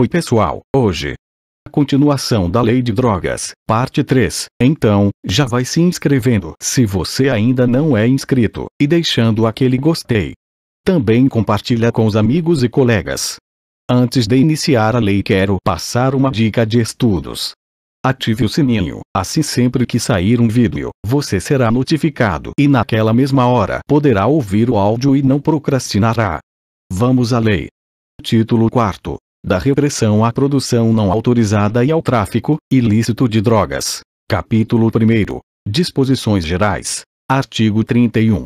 Oi pessoal, hoje, a continuação da Lei de Drogas, parte 3. Então, já vai se inscrevendo se você ainda não é inscrito, e deixando aquele gostei. Também compartilha com os amigos e colegas. Antes de iniciar a lei, quero passar uma dica de estudos. Ative o sininho, assim sempre que sair um vídeo, você será notificado e naquela mesma hora poderá ouvir o áudio e não procrastinará. Vamos à lei. Título 4. Da repressão à produção não autorizada e ao tráfico ilícito de drogas. Capítulo 1. Disposições gerais. Artigo 31.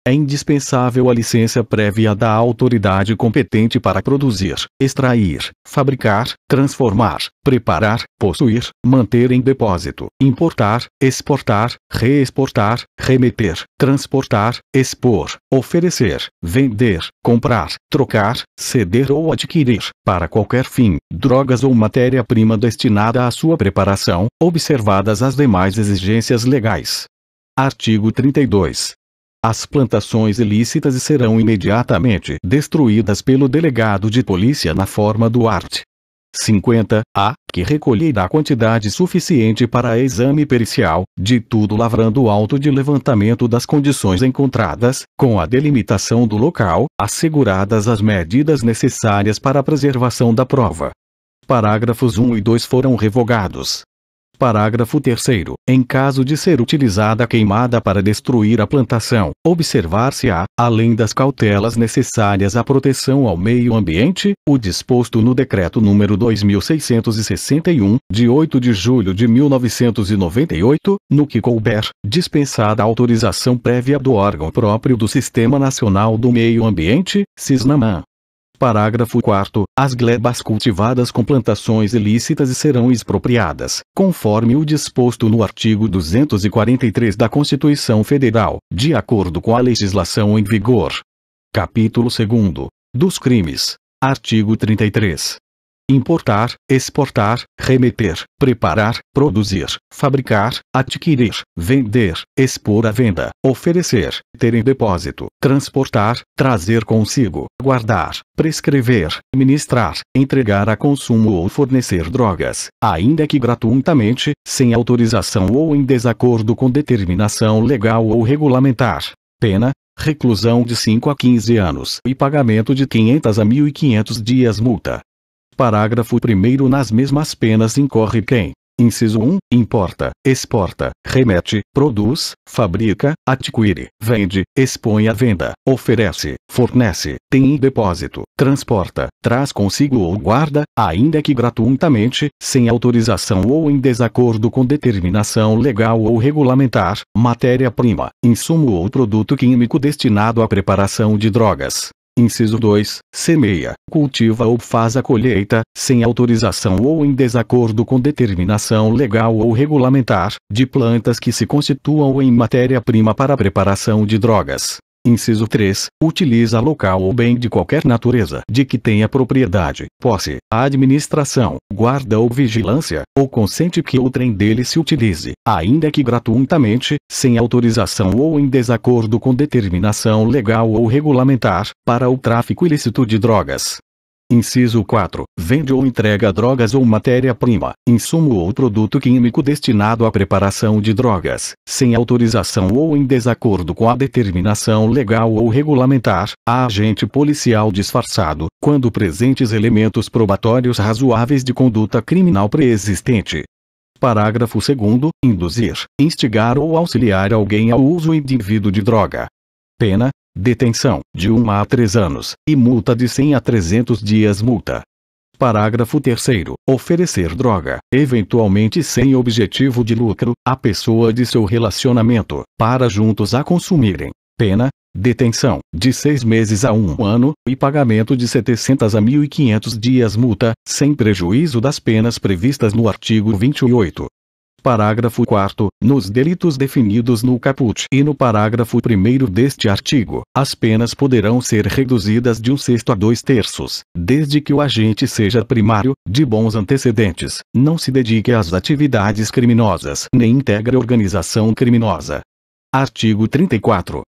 É indispensável a licença prévia da autoridade competente para produzir, extrair, fabricar, transformar, preparar, possuir, manter em depósito, importar, exportar, reexportar, remeter, transportar, expor, oferecer, vender, comprar, trocar, ceder ou adquirir, para qualquer fim, drogas ou matéria-prima destinada à sua preparação, observadas as demais exigências legais. Artigo 32. As plantações ilícitas serão imediatamente destruídas pelo delegado de polícia na forma do art. 50-A, que recolherá quantidade suficiente para exame pericial, de tudo lavrando auto de levantamento das condições encontradas, com a delimitação do local, asseguradas as medidas necessárias para a preservação da prova. Parágrafos 1 e 2 foram revogados. Parágrafo 3º. Em caso de ser utilizada a queimada para destruir a plantação, observar-se-á, além das cautelas necessárias à proteção ao meio ambiente, o disposto no Decreto nº 2661, de 8 de julho de 1998, no que couber, dispensada a autorização prévia do órgão próprio do Sistema Nacional do Meio Ambiente, SISNAMA. Parágrafo 4º. As glebas cultivadas com plantações ilícitas serão expropriadas, conforme o disposto no artigo 243 da Constituição Federal, de acordo com a legislação em vigor. Capítulo 2. Dos crimes. Artigo 33. Importar, exportar, remeter, preparar, produzir, fabricar, adquirir, vender, expor à venda, oferecer, ter em depósito, transportar, trazer consigo, guardar, prescrever, ministrar, entregar a consumo ou fornecer drogas, ainda que gratuitamente, sem autorização ou em desacordo com determinação legal ou regulamentar. Pena: reclusão de 5 a 15 anos e pagamento de 500 a 1.500 dias multa. Parágrafo 1º. Nas mesmas penas incorre quem: inciso 1, importa, exporta, remete, produz, fabrica, adquire, vende, expõe à venda, oferece, fornece, tem em depósito, transporta, traz consigo ou guarda, ainda que gratuitamente, sem autorização ou em desacordo com determinação legal ou regulamentar, matéria-prima, insumo ou produto químico destinado à preparação de drogas. Inciso 2, semeia, cultiva ou faz a colheita, sem autorização ou em desacordo com determinação legal ou regulamentar, de plantas que se constituam em matéria-prima para a preparação de drogas. Inciso 3, utiliza local ou bem de qualquer natureza de que tenha propriedade, posse, administração, guarda ou vigilância, ou consente que outrem dele se utilize, ainda que gratuitamente, sem autorização ou em desacordo com determinação legal ou regulamentar, para o tráfico ilícito de drogas. Inciso 4. Vende ou entrega drogas ou matéria-prima, insumo ou produto químico destinado à preparação de drogas, sem autorização ou em desacordo com a determinação legal ou regulamentar, a agente policial disfarçado, quando presentes elementos probatórios razoáveis de conduta criminal preexistente. Parágrafo 2º. Induzir, instigar ou auxiliar alguém ao uso indevido de droga. Pena: detenção, de 1 a 3 anos, e multa de 100 a 300 dias multa. Parágrafo 3º. Oferecer droga, eventualmente sem objetivo de lucro, à pessoa de seu relacionamento, para juntos a consumirem. Pena: detenção, de 6 meses a 1 ano, e pagamento de 700 a 1.500 dias multa, sem prejuízo das penas previstas no artigo 28. Parágrafo 4º. Nos delitos definidos no caput e no parágrafo 1º deste artigo, as penas poderão ser reduzidas de 1/6 a 2/3, desde que o agente seja primário, de bons antecedentes, não se dedique às atividades criminosas nem integre organização criminosa. Artigo 34.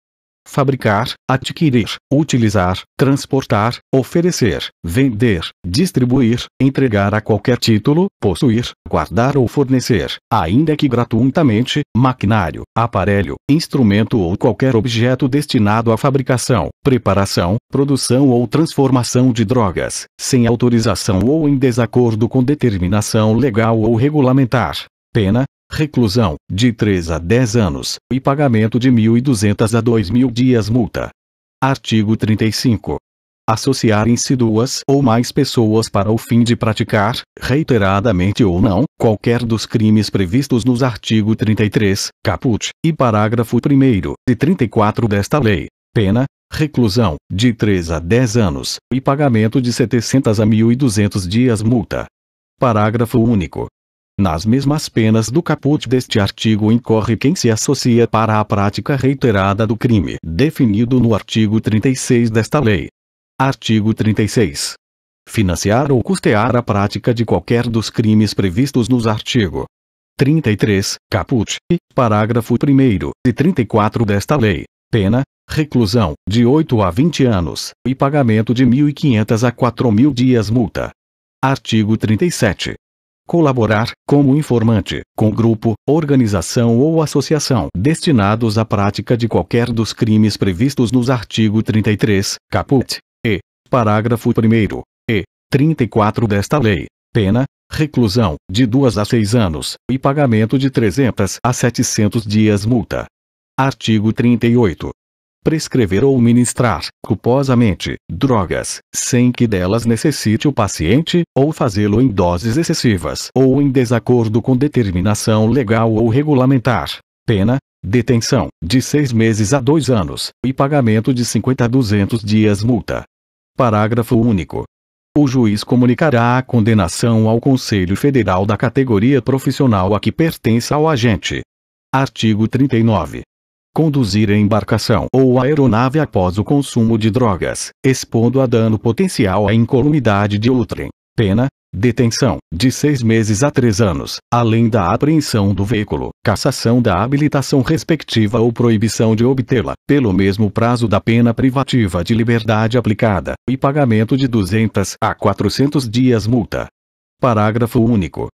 fabricar, adquirir, utilizar, transportar, oferecer, vender, distribuir, entregar a qualquer título, possuir, guardar ou fornecer, ainda que gratuitamente, maquinário, aparelho, instrumento ou qualquer objeto destinado à fabricação, preparação, produção ou transformação de drogas, sem autorização ou em desacordo com determinação legal ou regulamentar. Pena: reclusão, de 3 a 10 anos, e pagamento de 1.200 a 2.000 dias multa. Artigo 35. Associarem-se duas ou mais pessoas para o fim de praticar, reiteradamente ou não, qualquer dos crimes previstos nos artigo 33, caput, e parágrafo 1º e 34 desta lei. Pena: reclusão, de 3 a 10 anos, e pagamento de 700 a 1.200 dias multa. Parágrafo único. Nas mesmas penas do caput deste artigo incorre quem se associa para a prática reiterada do crime, definido no artigo 36 desta lei. Artigo 36. Financiar ou custear a prática de qualquer dos crimes previstos nos artigo 33, caput, e parágrafo 1º e 34 desta lei. Pena: reclusão, de 8 a 20 anos, e pagamento de 1.500 a 4.000 dias multa. Artigo 37. Colaborar, como informante, com grupo, organização ou associação destinados à prática de qualquer dos crimes previstos nos artigo 33, caput, e parágrafo 1º e 34 desta lei. Pena: reclusão, de 2 a 6 anos, e pagamento de 300 a 700 dias multa. Artigo 38. Prescrever ou ministrar, culposamente, drogas, sem que delas necessite o paciente, ou fazê-lo em doses excessivas ou em desacordo com determinação legal ou regulamentar. Pena: detenção, de 6 meses a 2 anos, e pagamento de 50 a 200 dias multa. Parágrafo único. O juiz comunicará a condenação ao Conselho Federal da categoria profissional a que pertença o agente. Artigo 39. Conduzir a embarcação ou aeronave após o consumo de drogas, expondo a dano potencial à incolumidade de outrem. Pena: detenção, de 6 meses a 3 anos, além da apreensão do veículo, cassação da habilitação respectiva ou proibição de obtê-la, pelo mesmo prazo da pena privativa de liberdade aplicada, e pagamento de 200 a 400 dias multa. Parágrafo único.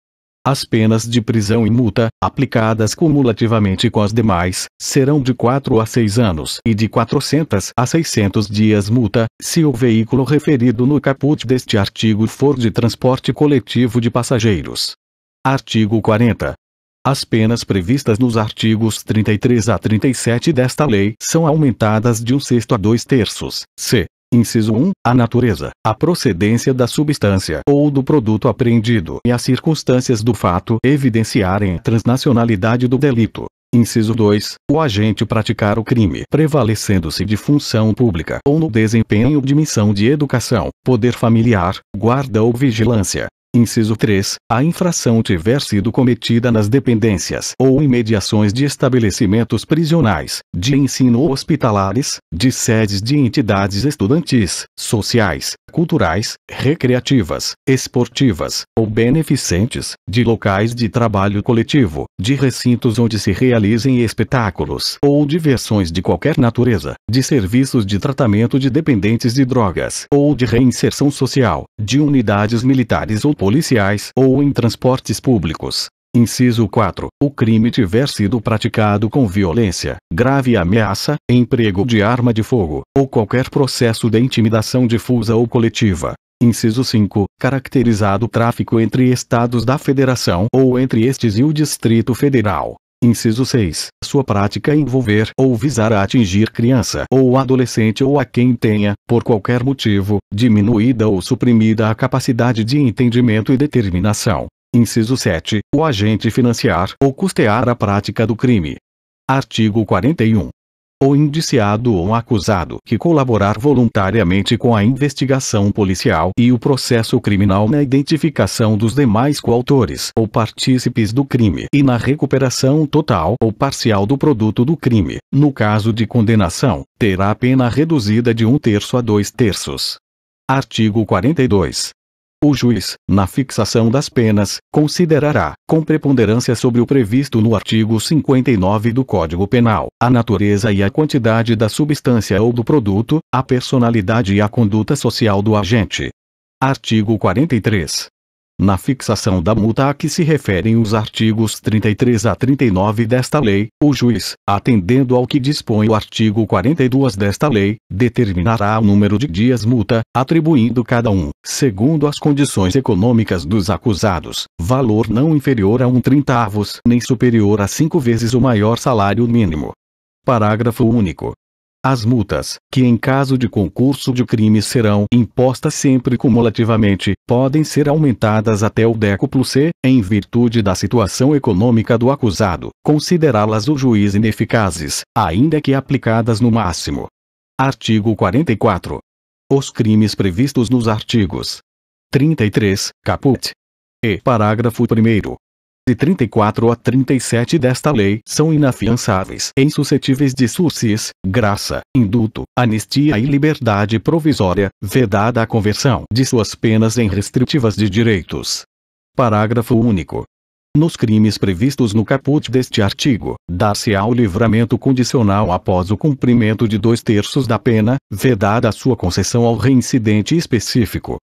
As penas de prisão e multa, aplicadas cumulativamente com as demais, serão de 4 a 6 anos e de 400 a 600 dias multa, se o veículo referido no caput deste artigo for de transporte coletivo de passageiros. Artigo 40. As penas previstas nos artigos 33 a 37 desta lei são aumentadas de 1/6 a 2/3. C. Inciso 1. A natureza, a procedência da substância ou do produto apreendido e as circunstâncias do fato evidenciarem a transnacionalidade do delito. Inciso 2. O agente praticar o crime prevalecendo-se de função pública ou no desempenho de missão de educação, poder familiar, guarda ou vigilância. Inciso 3. A infração tiver sido cometida nas dependências ou imediações de estabelecimentos prisionais, de ensino ou hospitalares, de sedes de entidades estudantis, sociais, culturais, recreativas, esportivas, ou beneficentes, de locais de trabalho coletivo, de recintos onde se realizem espetáculos ou diversões de qualquer natureza, de serviços de tratamento de dependentes de drogas ou de reinserção social, de unidades militares ou policiais ou em transportes públicos. Inciso 4. O crime tiver sido praticado com violência, grave ameaça, emprego de arma de fogo, ou qualquer processo de intimidação difusa ou coletiva. Inciso 5. Caracterizado tráfico entre estados da federação ou entre estes e o Distrito Federal. Inciso 6. Sua prática envolver ou visar a atingir criança ou adolescente ou a quem tenha, por qualquer motivo, diminuída ou suprimida a capacidade de entendimento e determinação. Inciso 7. O agente financiar ou custear a prática do crime. Artigo 41. O indiciado ou acusado que colaborar voluntariamente com a investigação policial e o processo criminal na identificação dos demais coautores ou partícipes do crime e na recuperação total ou parcial do produto do crime, no caso de condenação, terá a pena reduzida de 1/3 a 2/3. Artigo 42. o juiz, na fixação das penas, considerará, com preponderância sobre o previsto no artigo 59 do Código Penal, a natureza e a quantidade da substância ou do produto, a personalidade e a conduta social do agente. Artigo 43. Na fixação da multa a que se referem os artigos 33 a 39 desta lei, o juiz, atendendo ao que dispõe o artigo 42 desta lei, determinará o número de dias multa, atribuindo cada um, segundo as condições econômicas dos acusados, valor não inferior a 1/30, nem superior a 5 vezes o maior salário mínimo. Parágrafo único. As multas, que em caso de concurso de crimes serão impostas sempre cumulativamente, podem ser aumentadas até o décuplo C, em virtude da situação econômica do acusado, considerá-las o juiz ineficazes, ainda que aplicadas no máximo. Artigo 44. Os crimes previstos nos artigos 33, caput, e parágrafo 1º, de 34 a 37 desta lei são inafiançáveis e insuscetíveis de sursis, graça, indulto, anistia e liberdade provisória, vedada a conversão de suas penas em restritivas de direitos. Parágrafo único. Nos crimes previstos no caput deste artigo, dar-se-á o livramento condicional após o cumprimento de 2/3 da pena, vedada a sua concessão ao reincidente específico.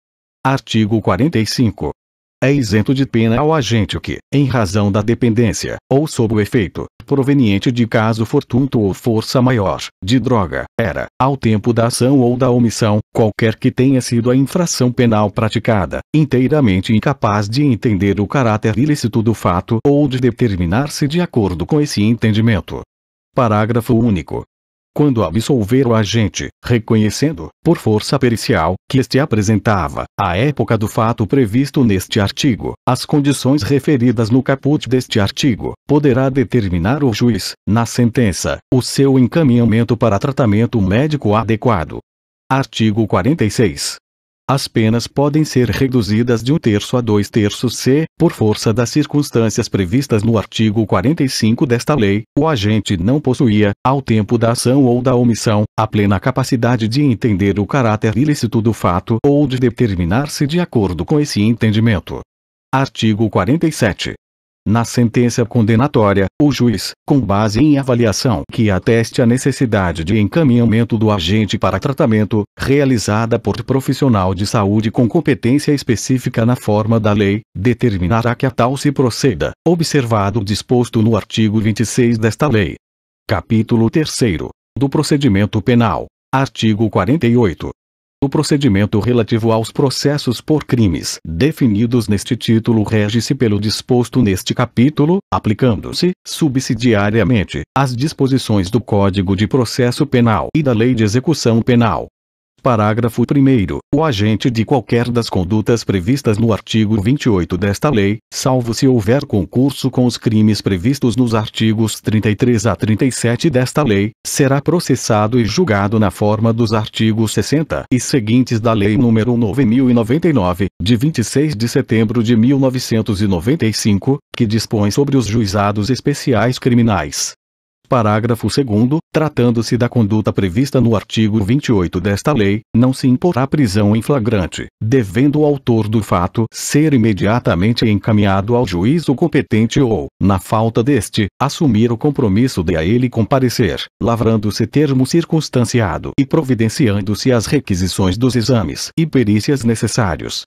Artigo 45. É isento de pena ao agente que, em razão da dependência, ou sob o efeito, proveniente de caso fortuito ou força maior, de droga, era, ao tempo da ação ou da omissão, qualquer que tenha sido a infração penal praticada, inteiramente incapaz de entender o caráter ilícito do fato ou de determinar-se de acordo com esse entendimento. Parágrafo único. Quando absolver o agente, reconhecendo, por força pericial, que este apresentava, à época do fato previsto neste artigo, as condições referidas no caput deste artigo, poderá determinar o juiz, na sentença, o seu encaminhamento para tratamento médico adequado. Artigo 46. As penas podem ser reduzidas de 1/3 a 2/3 se, por força das circunstâncias previstas no artigo 45 desta lei, o agente não possuía, ao tempo da ação ou da omissão, a plena capacidade de entender o caráter ilícito do fato ou de determinar-se de acordo com esse entendimento. Artigo 47. Na sentença condenatória, o juiz, com base em avaliação que ateste a necessidade de encaminhamento do agente para tratamento, realizada por profissional de saúde com competência específica na forma da lei, determinará que a tal se proceda, observado o disposto no artigo 26 desta lei. Capítulo 3º. Do procedimento penal. Artigo 48. O procedimento relativo aos processos por crimes definidos neste título rege-se pelo disposto neste capítulo, aplicando-se, subsidiariamente, às disposições do Código de Processo Penal e da Lei de Execução Penal. Parágrafo 1º. O agente de qualquer das condutas previstas no artigo 28 desta lei, salvo se houver concurso com os crimes previstos nos artigos 33 a 37 desta lei, será processado e julgado na forma dos artigos 60 e seguintes da Lei nº 9.099, de 26 de setembro de 1995, que dispõe sobre os juizados especiais criminais. Parágrafo 2º, tratando-se da conduta prevista no artigo 28 desta lei, não se imporá prisão em flagrante, devendo o autor do fato ser imediatamente encaminhado ao juízo competente ou, na falta deste, assumir o compromisso de a ele comparecer, lavrando-se termo circunstanciado e providenciando-se as requisições dos exames e perícias necessários.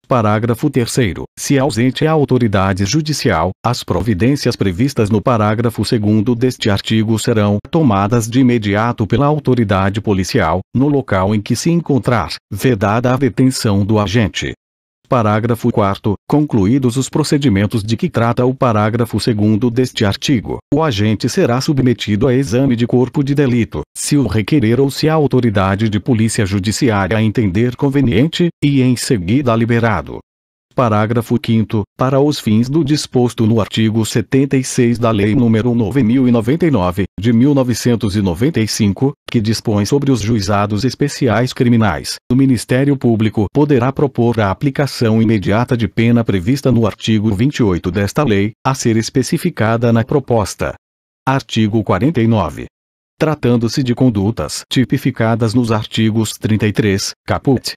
Parágrafo 3º. Se ausente a autoridade judicial, as providências previstas no parágrafo 2º deste artigo serão tomadas de imediato pela autoridade policial, no local em que se encontrar, vedada a detenção do agente. Parágrafo 4º. Concluídos os procedimentos de que trata o parágrafo 2º deste artigo, o agente será submetido a exame de corpo de delito, se o requerer ou se a autoridade de polícia judiciária entender conveniente, e em seguida liberado. Parágrafo 5º. Para os fins do disposto no artigo 76 da Lei nº 9.099, de 1995, que dispõe sobre os juizados especiais criminais, o Ministério Público poderá propor a aplicação imediata de pena prevista no artigo 28 desta lei, a ser especificada na proposta. Artigo 49. Tratando-se de condutas tipificadas nos artigos 33, caput,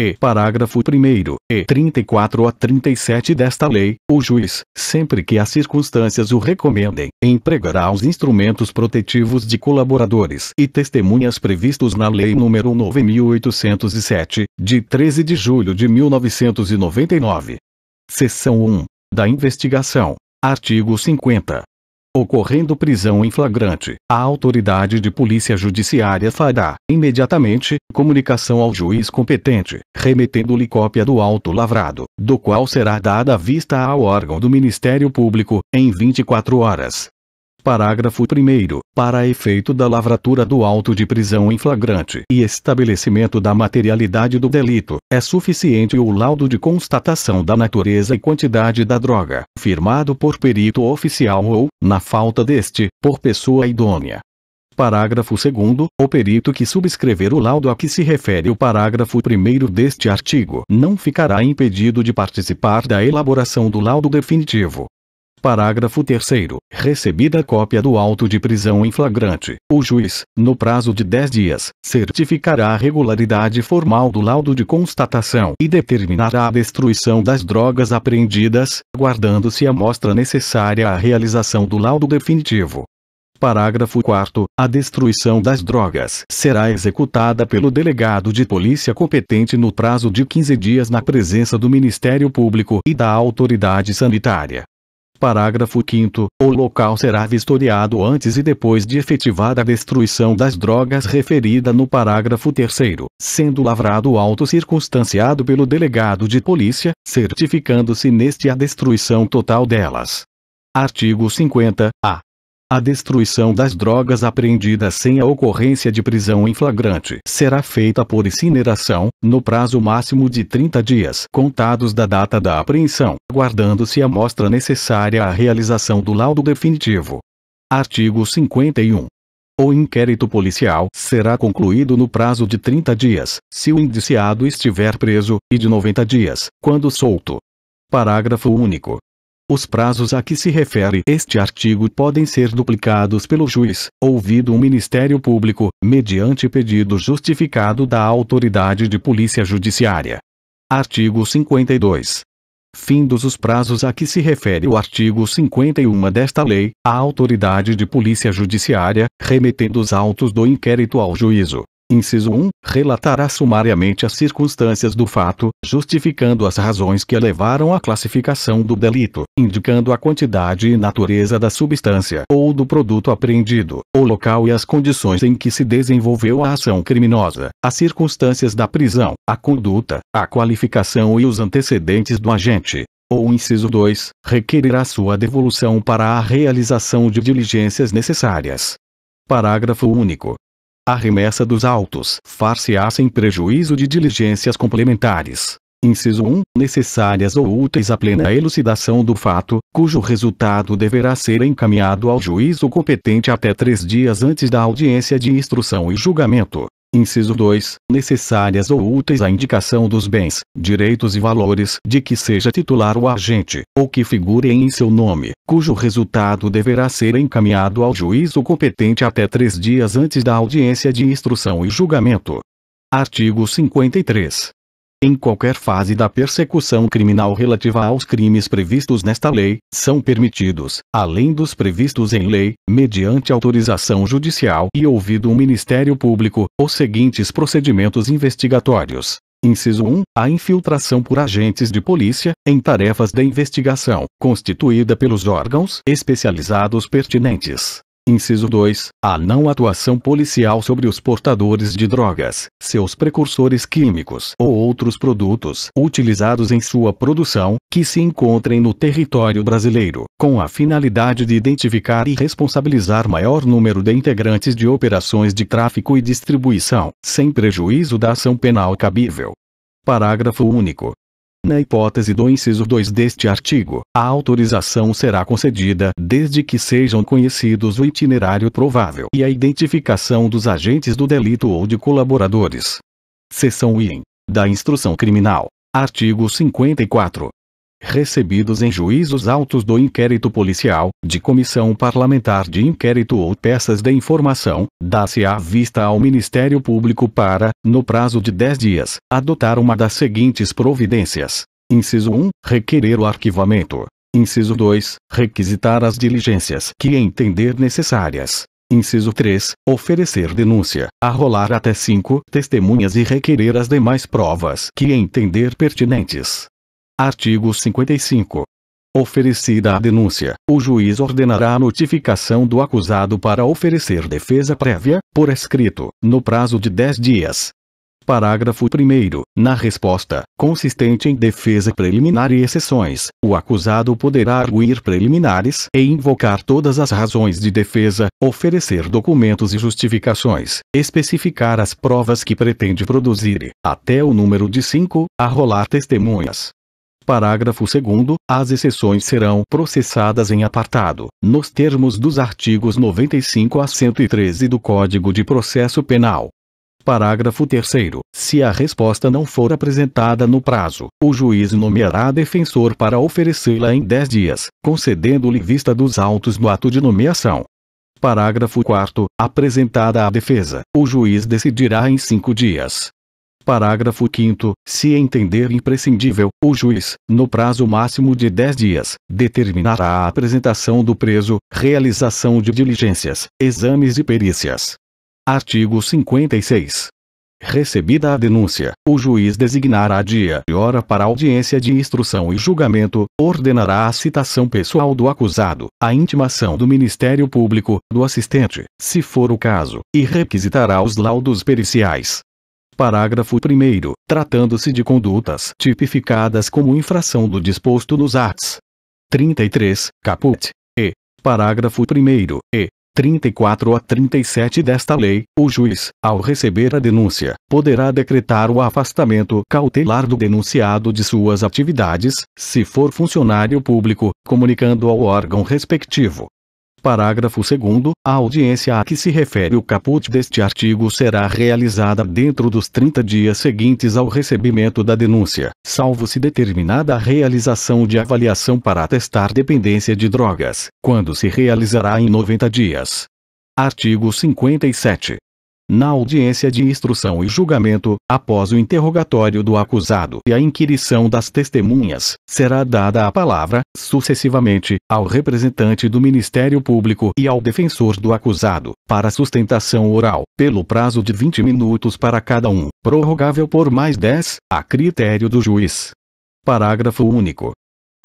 e parágrafo 1º, e 34 a 37 desta lei, o juiz, sempre que as circunstâncias o recomendem, empregará os instrumentos protetivos de colaboradores e testemunhas previstos na Lei nº 9.807, de 13 de julho de 1999. Seção 1. Da investigação. Artigo 50. Ocorrendo prisão em flagrante, a autoridade de polícia judiciária fará, imediatamente, comunicação ao juiz competente, remetendo-lhe cópia do auto lavrado, do qual será dada vista ao órgão do Ministério Público, em 24 horas. Parágrafo 1º. Para efeito da lavratura do auto de prisão em flagrante e estabelecimento da materialidade do delito, é suficiente o laudo de constatação da natureza e quantidade da droga, firmado por perito oficial ou, na falta deste, por pessoa idônea. Parágrafo 2º. O perito que subscrever o laudo a que se refere o parágrafo 1º deste artigo não ficará impedido de participar da elaboração do laudo definitivo. Parágrafo 3º. Recebida a cópia do auto de prisão em flagrante, o juiz, no prazo de 10 dias, certificará a regularidade formal do laudo de constatação e determinará a destruição das drogas apreendidas, guardando-se a amostra necessária à realização do laudo definitivo. Parágrafo 4º. A destruição das drogas será executada pelo delegado de polícia competente no prazo de 15 dias na presença do Ministério Público e da autoridade sanitária. Parágrafo 5º. O local será vistoriado antes e depois de efetivada a destruição das drogas referida no parágrafo 3º, sendo lavrado o auto circunstanciado pelo delegado de polícia, certificando-se neste a destruição total delas. Artigo 50-A. A destruição das drogas apreendidas sem a ocorrência de prisão em flagrante será feita por incineração, no prazo máximo de 30 dias contados da data da apreensão, guardando-se a amostra necessária à realização do laudo definitivo. Artigo 51. O inquérito policial será concluído no prazo de 30 dias, se o indiciado estiver preso, e de 90 dias, quando solto. Parágrafo único. Os prazos a que se refere este artigo podem ser duplicados pelo juiz, ouvido o Ministério Público, mediante pedido justificado da autoridade de polícia judiciária. Artigo 52. Findos os prazos a que se refere o artigo 51 desta lei, a autoridade de polícia judiciária, remetendo os autos do inquérito ao juízo. Inciso 1. Relatará sumariamente as circunstâncias do fato, justificando as razões que a levaram à classificação do delito, indicando a quantidade e natureza da substância ou do produto apreendido, o local e as condições em que se desenvolveu a ação criminosa, as circunstâncias da prisão, a conduta, a qualificação e os antecedentes do agente. Ou inciso 2. Requerirá sua devolução para a realização de diligências necessárias. Parágrafo único. A remessa dos autos far-se-á sem prejuízo de diligências complementares. Inciso 1. Necessárias ou úteis à plena elucidação do fato, cujo resultado deverá ser encaminhado ao juízo competente até 3 dias antes da audiência de instrução e julgamento. Inciso 2. Necessárias ou úteis à indicação dos bens, direitos e valores de que seja titular o agente, ou que figurem em seu nome, cujo resultado deverá ser encaminhado ao juízo competente até 3 dias antes da audiência de instrução e julgamento. Artigo 53. Em qualquer fase da persecução criminal relativa aos crimes previstos nesta lei, são permitidos, além dos previstos em lei, mediante autorização judicial e ouvido o Ministério Público, os seguintes procedimentos investigatórios. Inciso 1. A infiltração por agentes de polícia, em tarefas de investigação, constituída pelos órgãos especializados pertinentes. Inciso 2. A não atuação policial sobre os portadores de drogas, seus precursores químicos ou outros produtos utilizados em sua produção, que se encontrem no território brasileiro, com a finalidade de identificar e responsabilizar maior número de integrantes de operações de tráfico e distribuição, sem prejuízo da ação penal cabível. Parágrafo único. Na hipótese do inciso 2 deste artigo, a autorização será concedida desde que sejam conhecidos o itinerário provável e a identificação dos agentes do delito ou de colaboradores. Seção I. Da Instrução Criminal. Artigo 54. recebidos em juízos autos do inquérito policial, de comissão parlamentar de inquérito ou peças de informação, dá-se à vista ao Ministério Público para, no prazo de 10 dias, adotar uma das seguintes providências. Inciso 1, requerer o arquivamento. Inciso 2, requisitar as diligências que entender necessárias. Inciso 3, oferecer denúncia, arrolar até 5 testemunhas e requerer as demais provas que entender pertinentes. Artigo 55. Oferecida a denúncia, o juiz ordenará a notificação do acusado para oferecer defesa prévia, por escrito, no prazo de 10 dias. Parágrafo 1º. Na resposta, consistente em defesa preliminar e exceções, o acusado poderá arguir preliminares e invocar todas as razões de defesa, oferecer documentos e justificações, especificar as provas que pretende produzir e, até o número de 5, arrolar testemunhas. Parágrafo 2º. As exceções serão processadas em apartado, nos termos dos artigos 95 a 113 do Código de Processo Penal. Parágrafo 3º. Se a resposta não for apresentada no prazo, o juiz nomeará defensor para oferecê-la em 10 dias, concedendo-lhe vista dos autos do ato de nomeação. Parágrafo 4º. Apresentada a defesa, o juiz decidirá em 5 dias. Parágrafo 5º. Se entender imprescindível, o juiz, no prazo máximo de 10 dias, determinará a apresentação do preso, realização de diligências, exames e perícias. Artigo 56. Recebida a denúncia, o juiz designará dia e hora para audiência de instrução e julgamento, ordenará a citação pessoal do acusado, a intimação do Ministério Público, do assistente, se for o caso, e requisitará os laudos periciais. Parágrafo 1º. Tratando-se de condutas tipificadas como infração do disposto nos arts. 33, caput. E. Parágrafo 1º. E. 34 a 37 desta lei, o juiz, ao receber a denúncia, poderá decretar o afastamento cautelar do denunciado de suas atividades, se for funcionário público, comunicando ao órgão respectivo. Parágrafo 2º. A audiência a que se refere o caput deste artigo será realizada dentro dos 30 dias seguintes ao recebimento da denúncia, salvo se determinada a realização de avaliação para atestar dependência de drogas, quando se realizará em 90 dias. Artigo 57. Na audiência de instrução e julgamento, após o interrogatório do acusado e a inquirição das testemunhas, será dada a palavra, sucessivamente, ao representante do Ministério Público e ao defensor do acusado, para sustentação oral, pelo prazo de 20 minutos para cada um, prorrogável por mais 10, a critério do juiz. Parágrafo único.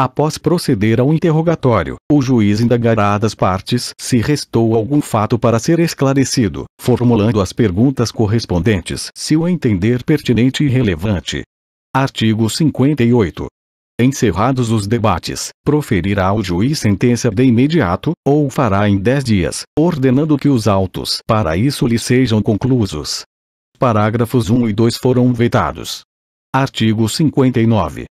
Após proceder ao interrogatório, o juiz indagará das partes se restou algum fato para ser esclarecido, formulando as perguntas correspondentes se o entender pertinente e relevante. Artigo 58. Encerrados os debates, proferirá o juiz sentença de imediato, ou o fará em 10 dias, ordenando que os autos para isso lhe sejam conclusos. Parágrafos 1 e 2 foram vetados. Artigo 59.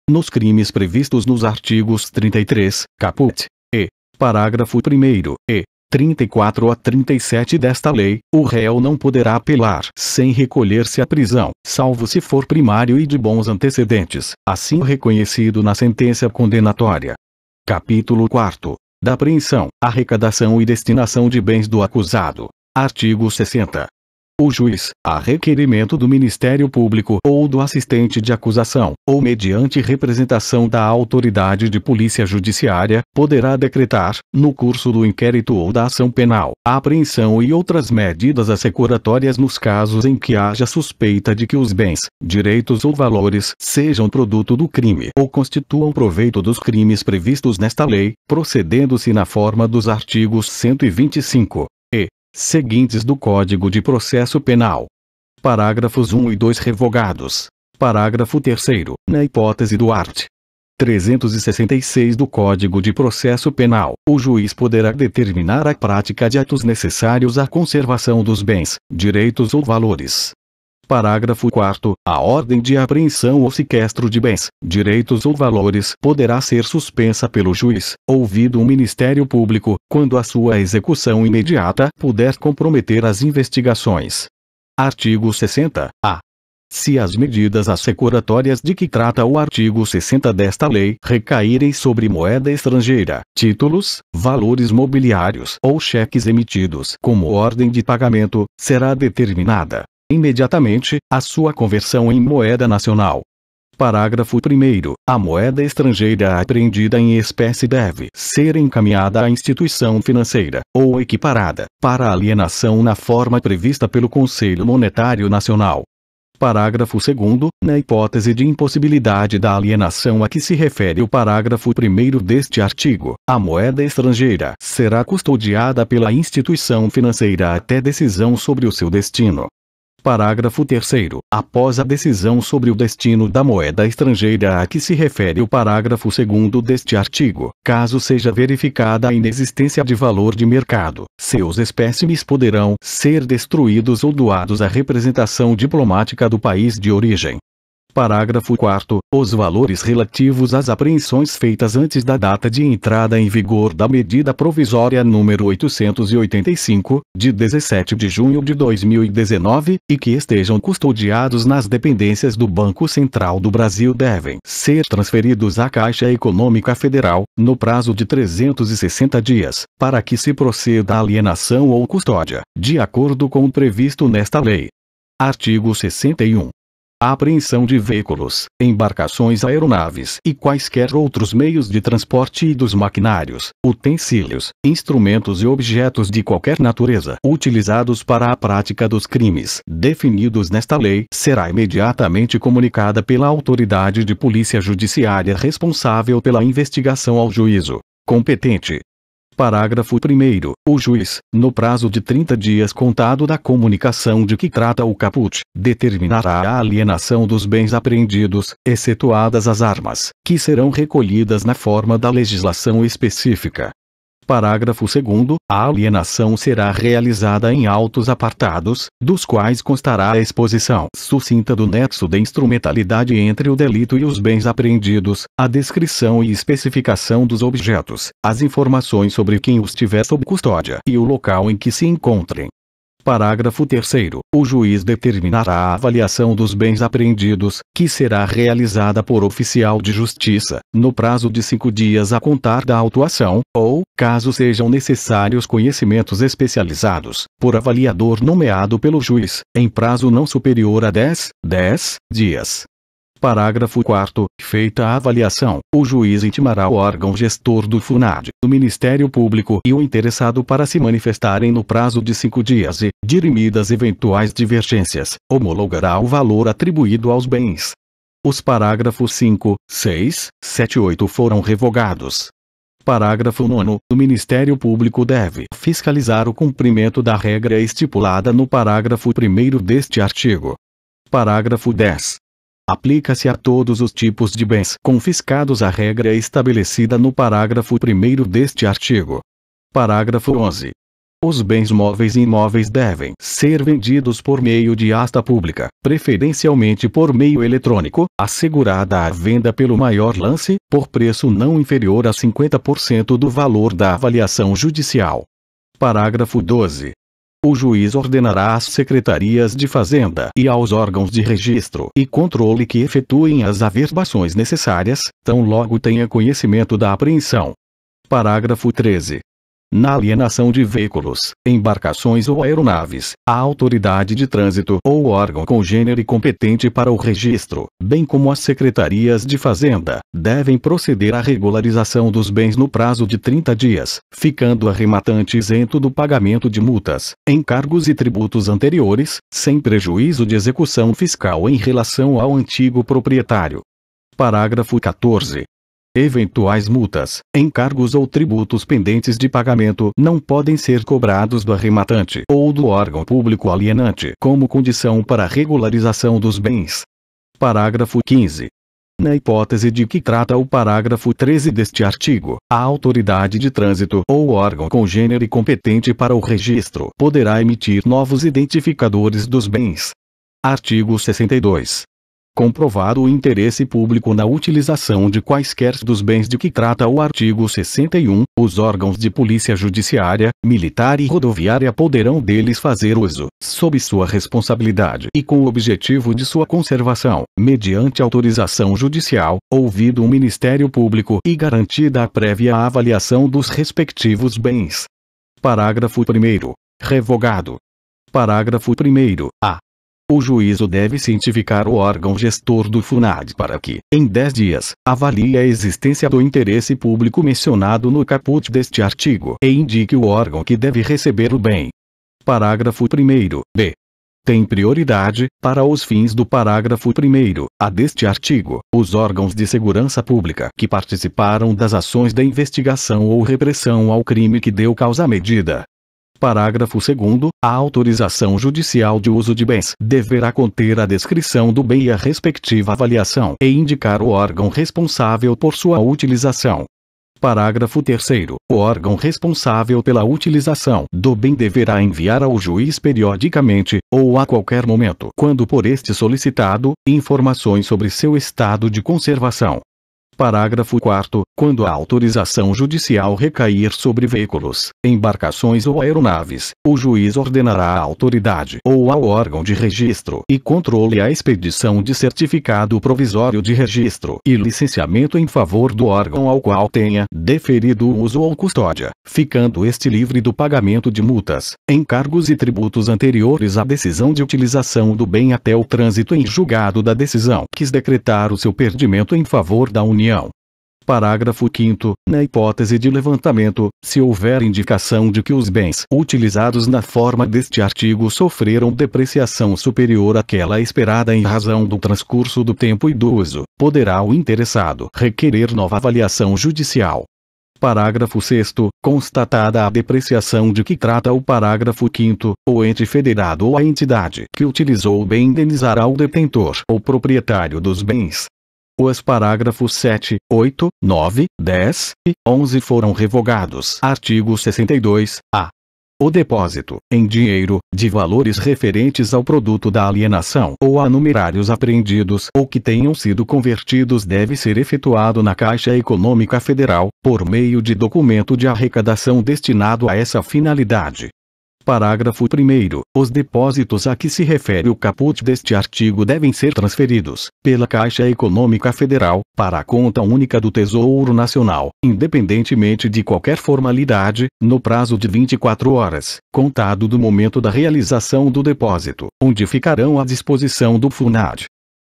Nos crimes previstos nos artigos 33, caput. E. Parágrafo 1º, e. 34 a 37 desta lei, o réu não poderá apelar sem recolher-se à prisão, salvo se for primário e de bons antecedentes, assim reconhecido na sentença condenatória. Capítulo 4. Da apreensão, arrecadação e destinação de bens do acusado. Artigo 60. O juiz, a requerimento do Ministério Público ou do assistente de acusação, ou mediante representação da autoridade de polícia judiciária, poderá decretar, no curso do inquérito ou da ação penal, a apreensão e outras medidas assecuratórias nos casos em que haja suspeita de que os bens, direitos ou valores sejam produto do crime ou constituam proveito dos crimes previstos nesta lei, procedendo-se na forma dos artigos 125 e seguintes do Código de Processo Penal. Parágrafos 1 e 2 revogados. Parágrafo 3º. Na hipótese do art. 366 do Código de Processo Penal, o juiz poderá determinar a prática de atos necessários à conservação dos bens, direitos ou valores. Parágrafo 4º. A ordem de apreensão ou sequestro de bens, direitos ou valores poderá ser suspensa pelo juiz, ouvido o Ministério Público, quando a sua execução imediata puder comprometer as investigações. Artigo 60. A. Se as medidas assecuratórias de que trata o artigo 60 desta lei recaírem sobre moeda estrangeira, títulos, valores mobiliários ou cheques emitidos como ordem de pagamento, será determinada imediatamente a sua conversão em moeda nacional. Parágrafo 1º. A moeda estrangeira apreendida em espécie deve ser encaminhada à instituição financeira, ou equiparada, para alienação na forma prevista pelo Conselho Monetário Nacional. Parágrafo 2º. Na hipótese de impossibilidade da alienação a que se refere o parágrafo 1º deste artigo, a moeda estrangeira será custodiada pela instituição financeira até decisão sobre o seu destino. Parágrafo 3º. Após a decisão sobre o destino da moeda estrangeira a que se refere o parágrafo 2º deste artigo, caso seja verificada a inexistência de valor de mercado, seus espécimes poderão ser destruídos ou doados à representação diplomática do país de origem. Parágrafo 4º. Os valores relativos às apreensões feitas antes da data de entrada em vigor da medida provisória número 885, de 17 de junho de 2019, e que estejam custodiados nas dependências do Banco Central do Brasil devem ser transferidos à Caixa Econômica Federal, no prazo de 360 dias, para que se proceda à alienação ou custódia, de acordo com o previsto nesta lei. Artigo 61. A apreensão de veículos, embarcações, aeronaves e quaisquer outros meios de transporte e dos maquinários, utensílios, instrumentos e objetos de qualquer natureza utilizados para a prática dos crimes definidos nesta lei será imediatamente comunicada pela autoridade de polícia judiciária responsável pela investigação ao juízo competente. Parágrafo 1º. O juiz, no prazo de 30 dias contado da comunicação de que trata o caput, determinará a alienação dos bens apreendidos, excetuadas as armas, que serão recolhidas na forma da legislação específica. Parágrafo 2º. A alienação será realizada em autos apartados, dos quais constará a exposição sucinta do nexo de instrumentalidade entre o delito e os bens apreendidos, a descrição e especificação dos objetos, as informações sobre quem os tiver sob custódia e o local em que se encontrem. Parágrafo 3º. O juiz determinará a avaliação dos bens apreendidos, que será realizada por oficial de justiça, no prazo de 5 dias a contar da autuação, ou, caso sejam necessários conhecimentos especializados, por avaliador nomeado pelo juiz, em prazo não superior a 10 dias. Parágrafo 4º. Feita a avaliação, o juiz intimará o órgão gestor do FUNAD, do Ministério Público e o interessado para se manifestarem no prazo de 5 dias e, dirimidas eventuais divergências, homologará o valor atribuído aos bens. Os parágrafos 5, 6, 7 e 8 foram revogados. Parágrafo 9º. O Ministério Público deve fiscalizar o cumprimento da regra estipulada no parágrafo 1º deste artigo. Parágrafo 10. Aplica-se a todos os tipos de bens confiscados a regra estabelecida no parágrafo 1º deste artigo. Parágrafo 11. Os bens móveis e imóveis devem ser vendidos por meio de asta pública, preferencialmente por meio eletrônico, assegurada a venda pelo maior lance, por preço não inferior a 50% do valor da avaliação judicial. Parágrafo 12. O juiz ordenará às secretarias de Fazenda e aos órgãos de registro e controle que efetuem as averbações necessárias, tão logo tenha conhecimento da apreensão. Parágrafo 13. Na alienação de veículos, embarcações ou aeronaves, a autoridade de trânsito ou órgão congênere competente para o registro, bem como as secretarias de Fazenda, devem proceder à regularização dos bens no prazo de 30 dias, ficando o arrematante isento do pagamento de multas, encargos e tributos anteriores, sem prejuízo de execução fiscal em relação ao antigo proprietário. Parágrafo 14. Eventuais multas, encargos ou tributos pendentes de pagamento não podem ser cobrados do arrematante ou do órgão público alienante como condição para a regularização dos bens. Parágrafo 15. Na hipótese de que trata o parágrafo 13 deste artigo, a autoridade de trânsito ou órgão congênere competente para o registro poderá emitir novos identificadores dos bens. Artigo 62. comprovado o interesse público na utilização de quaisquer dos bens de que trata o artigo 61, os órgãos de polícia judiciária, militar e rodoviária poderão deles fazer uso, sob sua responsabilidade e com o objetivo de sua conservação, mediante autorização judicial, ouvido o Ministério Público e garantida a prévia avaliação dos respectivos bens. Parágrafo 1º. Revogado. Parágrafo 1º. O juízo deve cientificar o órgão gestor do FUNAD para que, em 10 dias, avalie a existência do interesse público mencionado no caput deste artigo e indique o órgão que deve receber o bem. Parágrafo 1º. Tem prioridade, para os fins do parágrafo 1º deste artigo, os órgãos de segurança pública que participaram das ações de investigação ou repressão ao crime que deu causa à medida. Parágrafo 2º. A autorização judicial de uso de bens deverá conter a descrição do bem e a respectiva avaliação e indicar o órgão responsável por sua utilização. Parágrafo 3º. O órgão responsável pela utilização do bem deverá enviar ao juiz periodicamente, ou a qualquer momento, quando por este solicitado, informações sobre seu estado de conservação. Parágrafo 4º. Quando a autorização judicial recair sobre veículos, embarcações ou aeronaves, o juiz ordenará à autoridade ou ao órgão de registro e controle a expedição de certificado provisório de registro e licenciamento em favor do órgão ao qual tenha deferido o uso ou custódia, ficando este livre do pagamento de multas, encargos e tributos anteriores à decisão de utilização do bem até o trânsito em julgado da decisão que decretar o seu perdimento em favor da União. Parágrafo 5º. Na hipótese de levantamento, se houver indicação de que os bens utilizados na forma deste artigo sofreram depreciação superior àquela esperada em razão do transcurso do tempo e do uso, poderá o interessado requerer nova avaliação judicial. Parágrafo 6º. Constatada a depreciação de que trata o parágrafo 5º, o ente federado ou a entidade que utilizou o bem indenizará o detentor ou proprietário dos bens. Os parágrafos 7, 8, 9, 10 e 11 foram revogados. Artigo 62-A. O depósito, em dinheiro, de valores referentes ao produto da alienação ou a numerários apreendidos ou que tenham sido convertidos deve ser efetuado na Caixa Econômica Federal, por meio de documento de arrecadação destinado a essa finalidade. Parágrafo 1º. Os depósitos a que se refere o caput deste artigo devem ser transferidos, pela Caixa Econômica Federal, para a conta única do Tesouro Nacional, independentemente de qualquer formalidade, no prazo de 24 horas, contado do momento da realização do depósito, onde ficarão à disposição do FUNAD.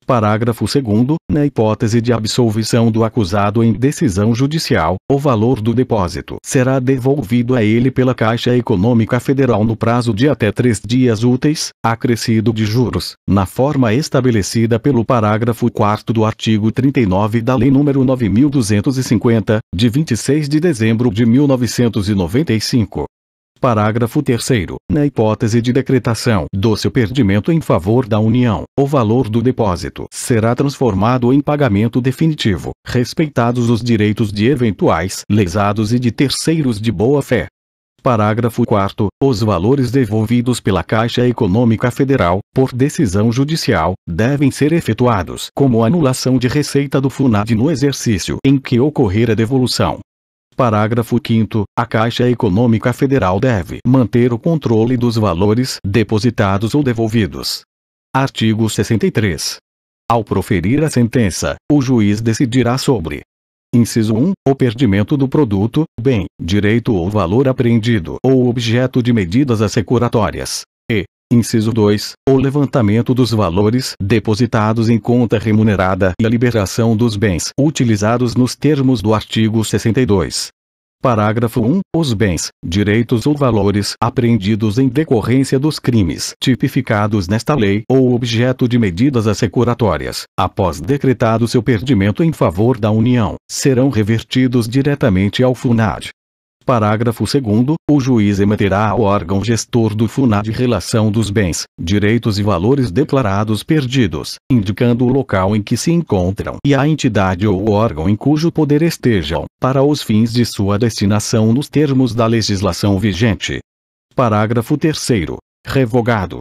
Parágrafo 2º. Na hipótese de absolvição do acusado em decisão judicial, o valor do depósito será devolvido a ele pela Caixa Econômica Federal no prazo de até 3 dias úteis, acrescido de juros, na forma estabelecida pelo parágrafo 4º do artigo 39 da Lei nº 9.250, de 26 de dezembro de 1995. Parágrafo 3º. Na hipótese de decretação do seu perdimento em favor da União, o valor do depósito será transformado em pagamento definitivo, respeitados os direitos de eventuais lesados e de terceiros de boa-fé. Parágrafo 4º. Os valores devolvidos pela Caixa Econômica Federal, por decisão judicial, devem ser efetuados como anulação de receita do FUNAD no exercício em que ocorrer a devolução. Parágrafo 5º. A Caixa Econômica Federal deve manter o controle dos valores depositados ou devolvidos. Artigo 63. Ao proferir a sentença, o juiz decidirá sobre: inciso 1. O perdimento do produto, bem, direito ou valor apreendido ou objeto de medidas assecuratórias. E, inciso 2. O levantamento dos valores depositados em conta remunerada e a liberação dos bens utilizados nos termos do artigo 62. Parágrafo 1. Os bens, direitos ou valores apreendidos em decorrência dos crimes tipificados nesta lei ou objeto de medidas assecuratórias, após decretado seu perdimento em favor da União, serão revertidos diretamente ao FUNAD. Parágrafo 2º. O juiz emeterá ao órgão gestor do FUNAD relação dos bens, direitos e valores declarados perdidos, indicando o local em que se encontram e a entidade ou o órgão em cujo poder estejam, para os fins de sua destinação nos termos da legislação vigente. Parágrafo 3º. Revogado.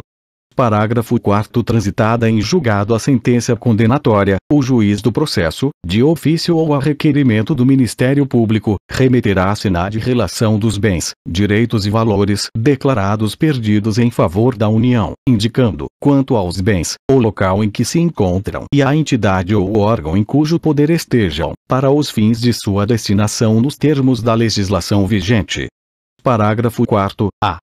Parágrafo 4º. Transitada em julgado a sentença condenatória, o juiz do processo, de ofício ou a requerimento do Ministério Público, remeterá à SENAD relação dos bens, direitos e valores declarados perdidos em favor da União, indicando, quanto aos bens, o local em que se encontram e a entidade ou o órgão em cujo poder estejam, para os fins de sua destinação nos termos da legislação vigente. Parágrafo 4º. A.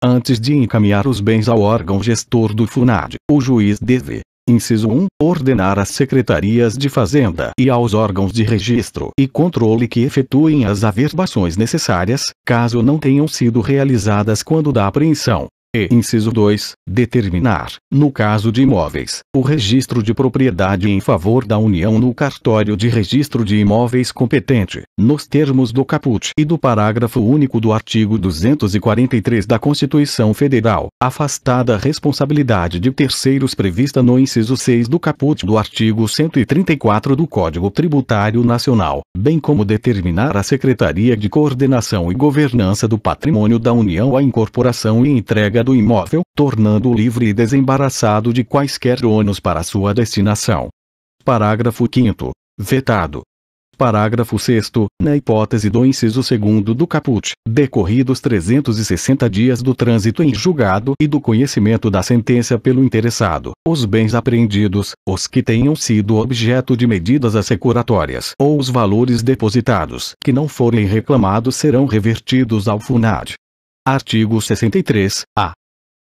Antes de encaminhar os bens ao órgão gestor do FUNAD, o juiz deve: inciso 1. Ordenar às secretarias de Fazenda e aos órgãos de registro e controle que efetuem as averbações necessárias, caso não tenham sido realizadas quando da apreensão. E, inciso 2, determinar, no caso de imóveis, o registro de propriedade em favor da União no cartório de registro de imóveis competente, nos termos do caput e do parágrafo único do artigo 243 da Constituição Federal, afastada a responsabilidade de terceiros prevista no inciso 6 do caput do artigo 134 do Código Tributário Nacional, bem como determinar à Secretaria de Coordenação e Governança do Patrimônio da União a incorporação e entrega do imóvel, tornando-o livre e desembaraçado de quaisquer ônus para sua destinação. Parágrafo 5º. Vetado. Parágrafo 6º. Na hipótese do inciso 2º do caput, decorridos 360 dias do trânsito em julgado e do conhecimento da sentença pelo interessado, os bens apreendidos, os que tenham sido objeto de medidas assecuratórias ou os valores depositados que não forem reclamados serão revertidos ao FUNAD. Artigo 63-A.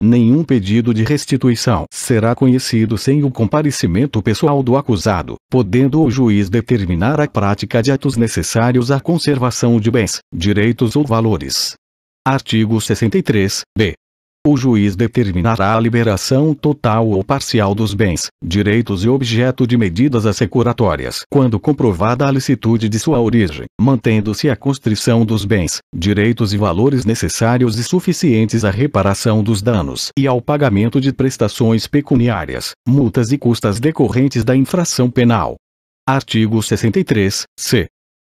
Nenhum pedido de restituição será conhecido sem o comparecimento pessoal do acusado, podendo o juiz determinar a prática de atos necessários à conservação de bens, direitos ou valores. Artigo 63-B. O juiz determinará a liberação total ou parcial dos bens, direitos e objeto de medidas assecuratórias quando comprovada a licitude de sua origem, mantendo-se a constrição dos bens, direitos e valores necessários e suficientes à reparação dos danos e ao pagamento de prestações pecuniárias, multas e custas decorrentes da infração penal. Artigo 63-C.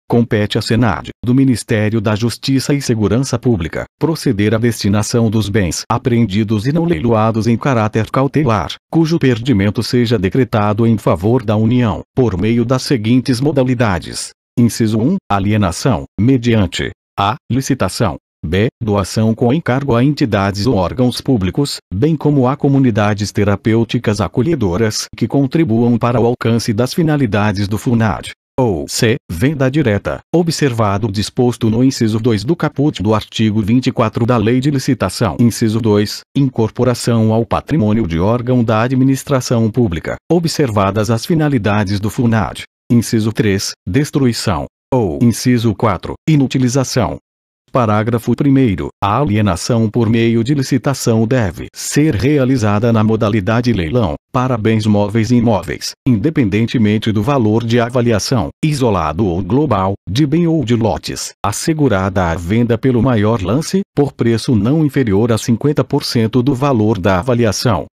Compete à SENAD, do Ministério da Justiça e Segurança Pública, proceder à destinação dos bens apreendidos e não leiloados em caráter cautelar, cujo perdimento seja decretado em favor da União, por meio das seguintes modalidades. Inciso 1. Alienação, mediante a. Licitação. B. Doação com encargo a entidades ou órgãos públicos, bem como a comunidades terapêuticas acolhedoras que contribuam para o alcance das finalidades do FUNAD. Ou C. Venda direta, observado o disposto no inciso 2 do caput do artigo 24 da Lei de Licitação. Inciso 2. Incorporação ao patrimônio de órgão da administração pública, observadas as finalidades do FUNAD. Inciso 3. Destruição. Ou inciso 4. Inutilização. Parágrafo 1º. A alienação por meio de licitação deve ser realizada na modalidade leilão, para bens móveis e imóveis, independentemente do valor de avaliação, isolado ou global, de bem ou de lotes, assegurada a venda pelo maior lance, por preço não inferior a 50% do valor da avaliação.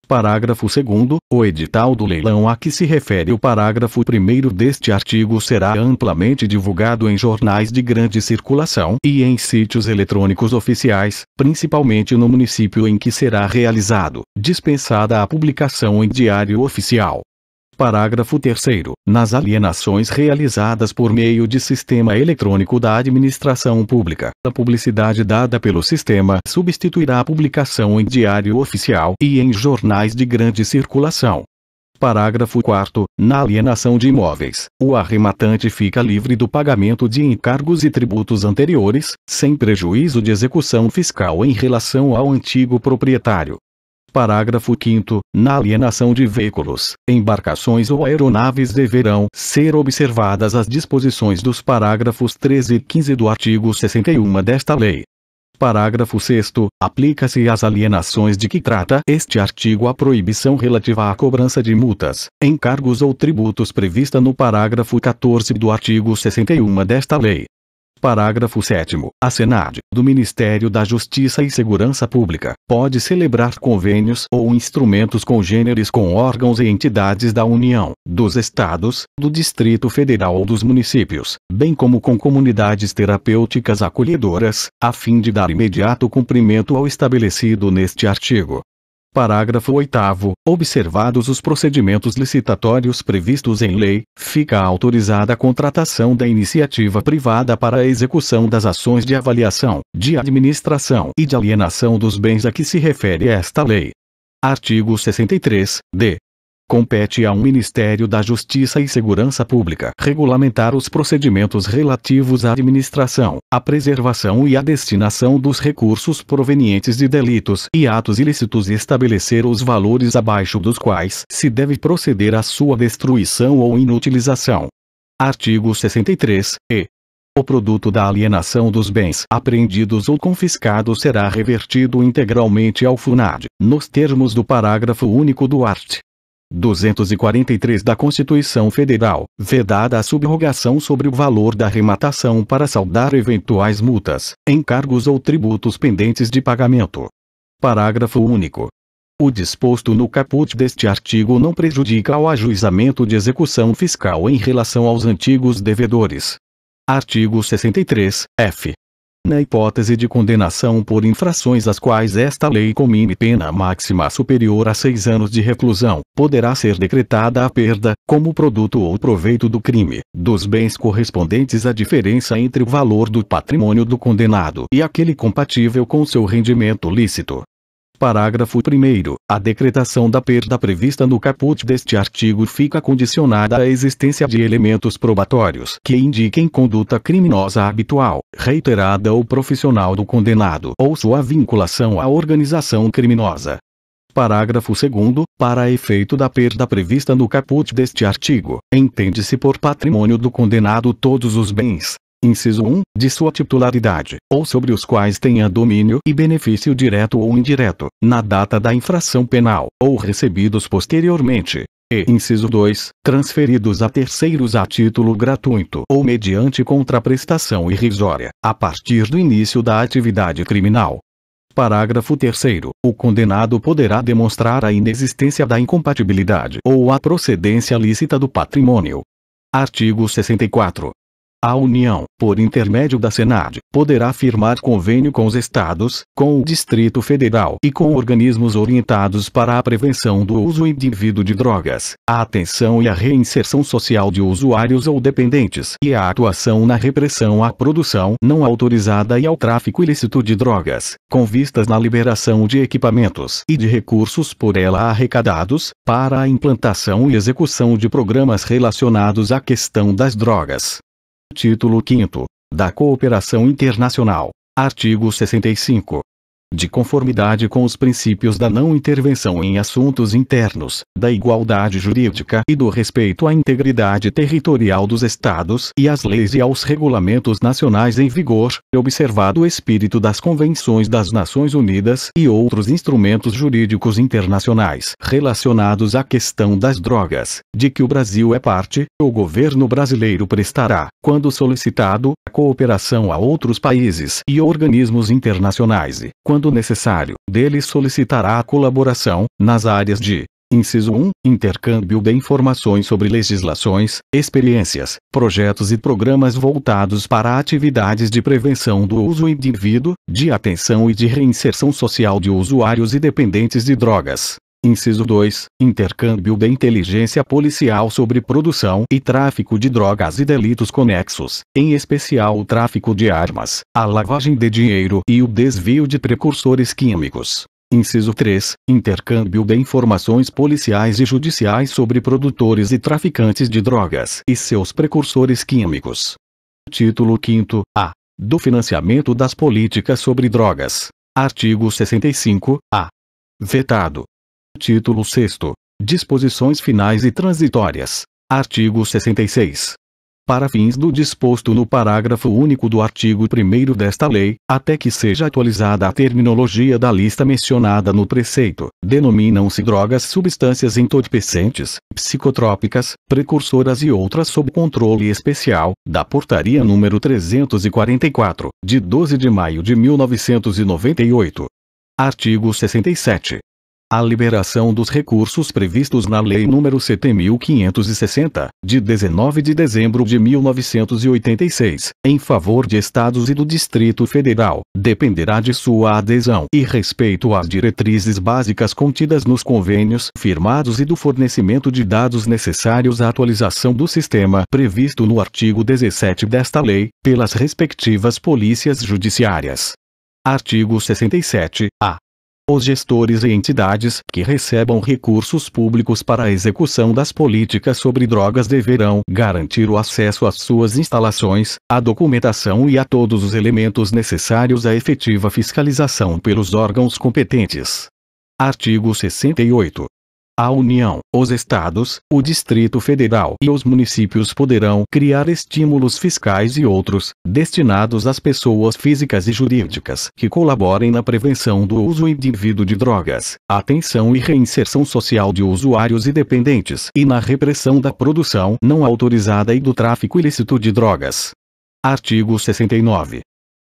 Parágrafo 2º. O edital do leilão a que se refere o parágrafo 1º deste artigo será amplamente divulgado em jornais de grande circulação e em sítios eletrônicos oficiais, principalmente no município em que será realizado, dispensada a publicação em Diário Oficial. Parágrafo 3º. Nas alienações realizadas por meio de sistema eletrônico da administração pública, a publicidade dada pelo sistema substituirá a publicação em Diário Oficial e em jornais de grande circulação. Parágrafo 4º. Na alienação de imóveis, o arrematante fica livre do pagamento de encargos e tributos anteriores, sem prejuízo de execução fiscal em relação ao antigo proprietário. Parágrafo 5º. Na alienação de veículos, embarcações ou aeronaves deverão ser observadas as disposições dos parágrafos 13 e 15 do artigo 61 desta lei. Parágrafo 6º. Aplica-se às alienações de que trata este artigo a proibição relativa à cobrança de multas, encargos ou tributos prevista no parágrafo 14 do artigo 61 desta lei. Parágrafo 7º. A SENAD, do Ministério da Justiça e Segurança Pública, pode celebrar convênios ou instrumentos congêneres com órgãos e entidades da União, dos Estados, do Distrito Federal ou dos municípios, bem como com comunidades terapêuticas acolhedoras, a fim de dar imediato cumprimento ao estabelecido neste artigo. Parágrafo 8º. Observados os procedimentos licitatórios previstos em lei, fica autorizada a contratação da iniciativa privada para a execução das ações de avaliação, de administração e de alienação dos bens a que se refere esta lei. Artigo 63-d. Compete ao Ministério da Justiça e Segurança Pública regulamentar os procedimentos relativos à administração, à preservação e à destinação dos recursos provenientes de delitos e atos ilícitos e estabelecer os valores abaixo dos quais se deve proceder à sua destruição ou inutilização. Artigo 63-e. O produto da alienação dos bens apreendidos ou confiscados será revertido integralmente ao FUNAD, nos termos do parágrafo único do art. 243 da Constituição Federal, vedada a subrogação sobre o valor da arrematação para saldar eventuais multas, encargos ou tributos pendentes de pagamento. Parágrafo único. O disposto no caput deste artigo não prejudica o ajuizamento de execução fiscal em relação aos antigos devedores. Artigo 63-f. Na hipótese de condenação por infrações às quais esta lei comine pena máxima superior a 6 anos de reclusão, poderá ser decretada a perda, como produto ou proveito do crime, dos bens correspondentes à diferença entre o valor do patrimônio do condenado e aquele compatível com seu rendimento lícito. Parágrafo 1º. A decretação da perda prevista no caput deste artigo fica condicionada à existência de elementos probatórios que indiquem conduta criminosa habitual, reiterada ou profissional do condenado ou sua vinculação à organização criminosa. Parágrafo 2º. Para efeito da perda prevista no caput deste artigo, entende-se por patrimônio do condenado todos os bens, inciso 1, de sua titularidade, ou sobre os quais tenha domínio e benefício direto ou indireto, na data da infração penal, ou recebidos posteriormente. E, inciso 2, transferidos a terceiros a título gratuito ou mediante contraprestação irrisória, a partir do início da atividade criminal. Parágrafo 3º. O condenado poderá demonstrar a inexistência da incompatibilidade ou a procedência lícita do patrimônio. Artigo 64. A União, por intermédio da Senad, poderá firmar convênio com os Estados, com o Distrito Federal e com organismos orientados para a prevenção do uso indevido de drogas, a atenção e a reinserção social de usuários ou dependentes e a atuação na repressão à produção não autorizada e ao tráfico ilícito de drogas, com vistas na liberação de equipamentos e de recursos por ela arrecadados, para a implantação e execução de programas relacionados à questão das drogas. Título 5º. Da Cooperação Internacional. Artigo 65. De conformidade com os princípios da não intervenção em assuntos internos, da igualdade jurídica e do respeito à integridade territorial dos Estados e às leis e aos regulamentos nacionais em vigor, observado o espírito das Convenções das Nações Unidas e outros instrumentos jurídicos internacionais relacionados à questão das drogas, de que o Brasil é parte, o governo brasileiro prestará, quando solicitado, cooperação a outros países e organismos internacionais e, quando necessário, deles solicitará a colaboração, nas áreas de: inciso 1, intercâmbio de informações sobre legislações, experiências, projetos e programas voltados para atividades de prevenção do uso indevido, de atenção e de reinserção social de usuários e dependentes de drogas. Inciso 2, intercâmbio de inteligência policial sobre produção e tráfico de drogas e delitos conexos, em especial o tráfico de armas, a lavagem de dinheiro e o desvio de precursores químicos. Inciso 3, intercâmbio de informações policiais e judiciais sobre produtores e traficantes de drogas e seus precursores químicos. Título 5º, A. Do financiamento das políticas sobre drogas. Artigo 65-A. Vetado. Título 6º. Disposições finais e transitórias. Artigo 66. Para fins do disposto no parágrafo único do artigo 1º desta lei, até que seja atualizada a terminologia da lista mencionada no preceito, denominam-se drogas substâncias entorpecentes, psicotrópicas, precursoras e outras sob controle especial, da Portaria número 344, de 12 de maio de 1998. Artigo 67. A liberação dos recursos previstos na Lei nº 7.560, de 19 de dezembro de 1986, em favor de estados e do Distrito Federal, dependerá de sua adesão e respeito às diretrizes básicas contidas nos convênios firmados e do fornecimento de dados necessários à atualização do sistema previsto no artigo 17 desta lei, pelas respectivas polícias judiciárias. Artigo 67-A. Os gestores e entidades que recebam recursos públicos para a execução das políticas sobre drogas deverão garantir o acesso às suas instalações, à documentação e a todos os elementos necessários à efetiva fiscalização pelos órgãos competentes. Artigo 68. A União, os Estados, o Distrito Federal e os municípios poderão criar estímulos fiscais e outros, destinados às pessoas físicas e jurídicas que colaborem na prevenção do uso indevido de drogas, atenção e reinserção social de usuários e dependentes e na repressão da produção não autorizada e do tráfico ilícito de drogas. Artigo 69.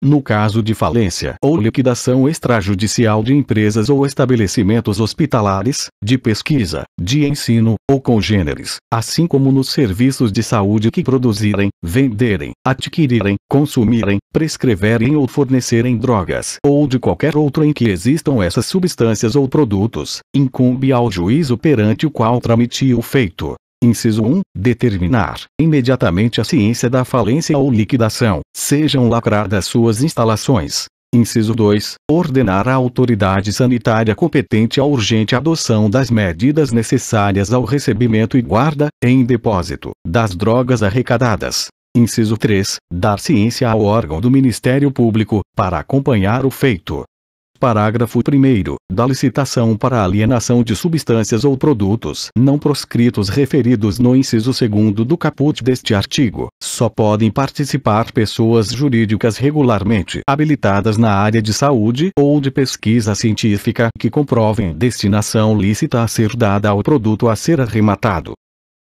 No caso de falência ou liquidação extrajudicial de empresas ou estabelecimentos hospitalares, de pesquisa, de ensino, ou congêneres, assim como nos serviços de saúde que produzirem, venderem, adquirirem, consumirem, prescreverem ou fornecerem drogas, ou de qualquer outro em que existam essas substâncias ou produtos, incumbe ao juízo perante o qual tramitiu o feito. Inciso 1. Determinar, imediatamente a ciência da falência ou liquidação, sejam lacradas suas instalações. Inciso 2. Ordenar à autoridade sanitária competente a urgente adoção das medidas necessárias ao recebimento e guarda, em depósito, das drogas arrecadadas. Inciso 3. Dar ciência ao órgão do Ministério Público, para acompanhar o feito. Parágrafo 1º. Da licitação para alienação de substâncias ou produtos não proscritos referidos no inciso 2º do caput deste artigo, só podem participar pessoas jurídicas regularmente habilitadas na área de saúde ou de pesquisa científica que comprovem destinação lícita a ser dada ao produto a ser arrematado.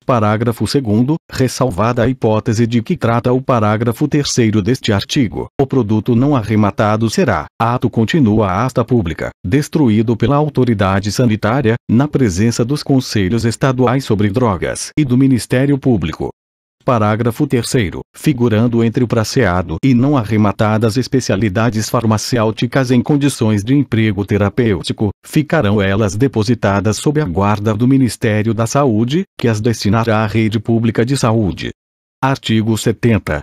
Parágrafo 2º, ressalvada a hipótese de que trata o parágrafo 3º deste artigo, o produto não arrematado será, ato continua a asta pública, destruído pela autoridade sanitária, na presença dos Conselhos Estaduais sobre Drogas e do Ministério Público. Parágrafo 3º, figurando entre o praceado e não arrematadas especialidades farmacêuticas em condições de emprego terapêutico, ficarão elas depositadas sob a guarda do Ministério da Saúde, que as destinará à rede pública de saúde. Artigo 70.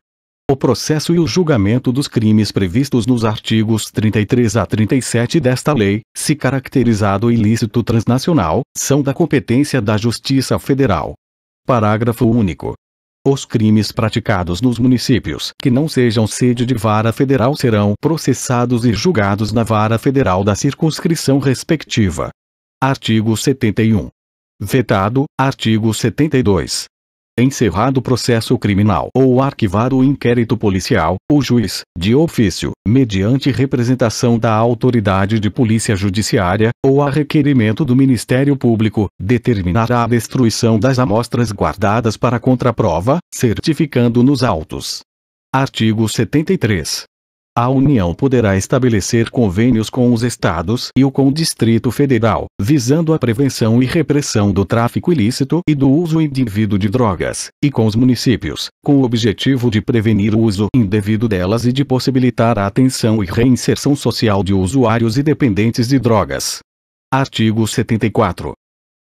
O processo e o julgamento dos crimes previstos nos artigos 33 a 37 desta lei, se caracterizado ilícito transnacional, são da competência da Justiça Federal. Parágrafo único. Os crimes praticados nos municípios que não sejam sede de vara federal serão processados e julgados na vara federal da circunscrição respectiva. Artigo 71. Vetado, artigo 72. Encerrado o processo criminal ou arquivado o inquérito policial, o juiz, de ofício, mediante representação da autoridade de polícia judiciária, ou a requerimento do Ministério Público, determinará a destruição das amostras guardadas para contraprova, certificando nos autos. Artigo 73. A União poderá estabelecer convênios com os Estados e com o Distrito Federal, visando a prevenção e repressão do tráfico ilícito e do uso indevido de drogas, e com os municípios, com o objetivo de prevenir o uso indevido delas e de possibilitar a atenção e reinserção social de usuários e dependentes de drogas. Artigo 74.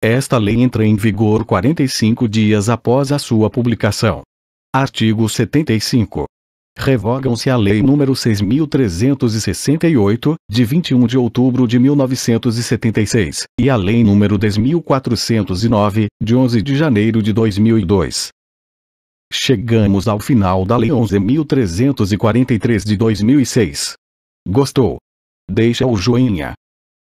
Esta lei entra em vigor 45 dias após a sua publicação. Artigo 75. Revogam-se a Lei nº 6.368, de 21 de outubro de 1976, e a Lei nº 10.409, de 11 de janeiro de 2002. Chegamos ao final da Lei 11.343 de 2006. Gostou? Deixa o joinha.